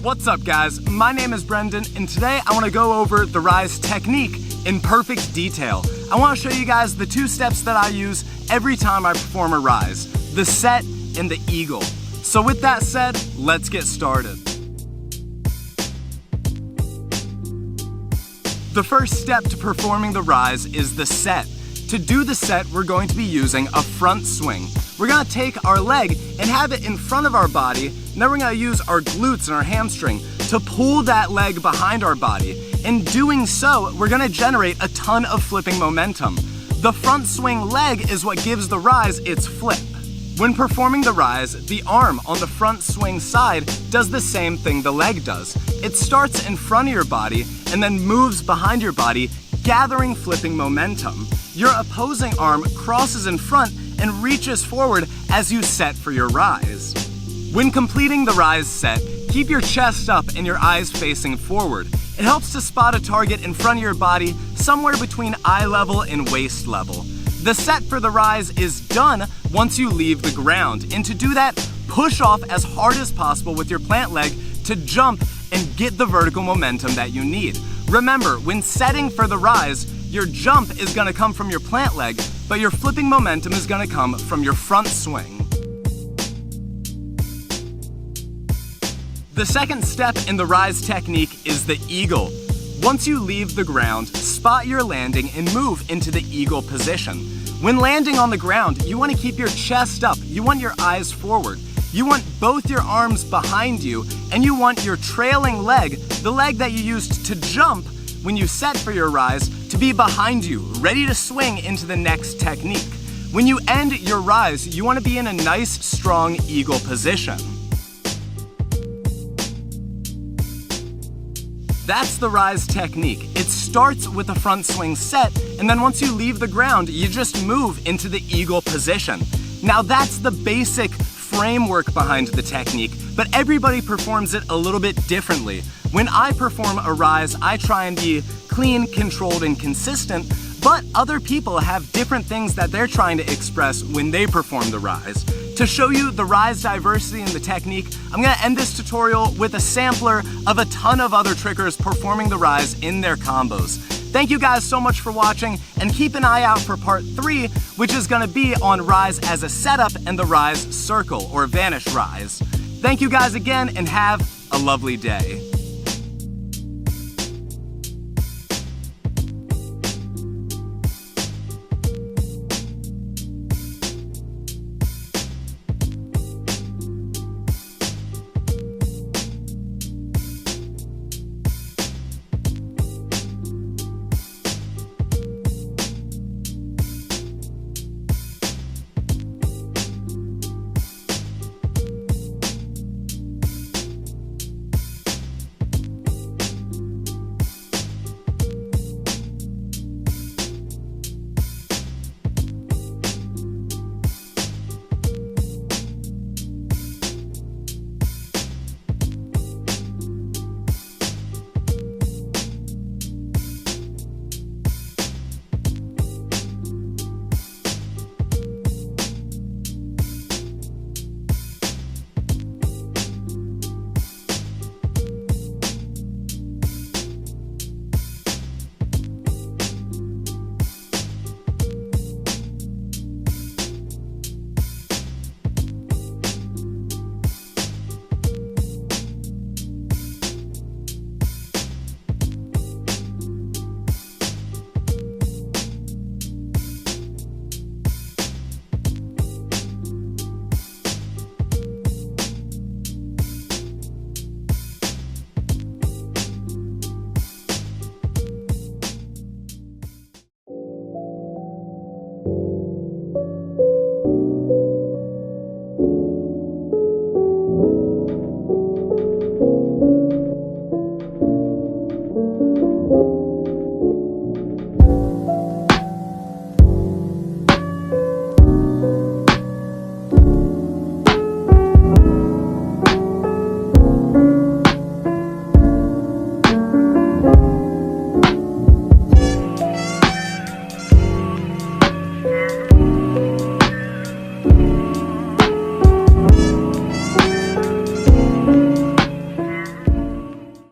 What's up guys, my name is Brendan and today I want to go over the Raiz technique in perfect detail. I want to show you guys the two steps that I use every time I perform a Raiz, the set and the eagle. So with that said, let's get started. The first step to performing the Raiz is the set. To do the set, we're going to be using a front swing. We're gonna take our leg and have it in front of our body, and then we're gonna use our glutes and our hamstring to pull that leg behind our body. In doing so, we're gonna generate a ton of flipping momentum. The front swing leg is what gives the Raiz its flip. When performing the Raiz, the arm on the front swing side does the same thing the leg does. It starts in front of your body and then moves behind your body, gathering flipping momentum. Your opposing arm crosses in front and reaches forward as you set for your Raiz. When completing the Raiz set, keep your chest up and your eyes facing forward. It helps to spot a target in front of your body somewhere between eye level and waist level. The set for the Raiz is done once you leave the ground, and to do that, push off as hard as possible with your plant leg to jump and get the vertical momentum that you need. Remember, when setting for the Raiz, your jump is going to come from your plant leg, but your flipping momentum is going to come from your front swing. The second step in the Raiz technique is the eagle. Once you leave the ground, spot your landing and move into the eagle position. When landing on the ground, you want to keep your chest up, you want your eyes forward. You want both your arms behind you, and you want your trailing leg, the leg that you used to jump when you set for your Raiz, to be behind you, ready to swing into the next technique. When you end your Raiz, you want to be in a nice, strong eagle position. That's the Raiz technique. It starts with a front swing set, and then once you leave the ground, you just move into the eagle position. Now that's the basic framework behind the technique, but everybody performs it a little bit differently. When I perform a Raiz, I try and be clean, controlled, and consistent, but other people have different things that they're trying to express when they perform the Raiz. To show you the Raiz diversity in the technique, I'm gonna end this tutorial with a sampler of a ton of other trickers performing the Raiz in their combos. Thank you guys so much for watching, and keep an eye out for part 3, which is gonna be on Raiz as a setup and the Raiz circle, or vanish Raiz. Thank you guys again, and have a lovely day.